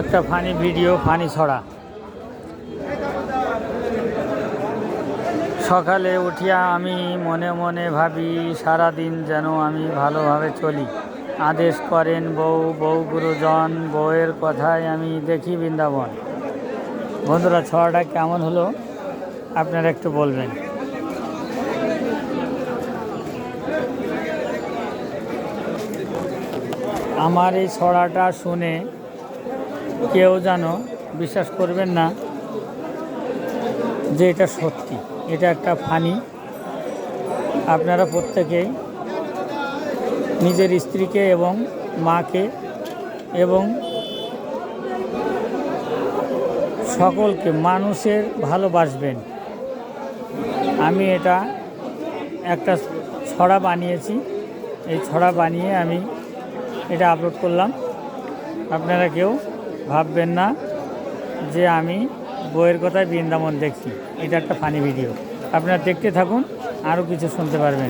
একটা funny video, funny ছড়া। সকালে উঠিয়া আমি মনে মনে ভাবি, সারাদিন যেন আমি ভালোভাবে চলি। আদেশ করেন বউ, বউ গুরুজন, বউয়ের কথায় আমি দেখি বৃন্দাবন। বন্ধুরা, ছড়াটা কেমন হলো আপনারা একটু বলবেন। আমার এই ছড়াটা শুনে কেউ যেন বিশ্বাস করবেন না যে এটা সত্যি, এটা একটা ফানি। আপনারা প্রত্যেকেই নিজের স্ত্রীকে এবং মাকে এবং সকলকে মানুষের ভালোবাসবেন। আমি এটা একটা ছড়া বানিয়েছি, এই ছড়া বানিয়ে আমি এটা আপলোড করলাম। আপনারা কেউ ভাববেন না যে আমি বইয়ের কথায় বৃন্দাবন দেখছি। এটা একটা ফানি ভিডিও, আপনারা দেখতে থাকুন, আরও কিছু শুনতে পারবেন।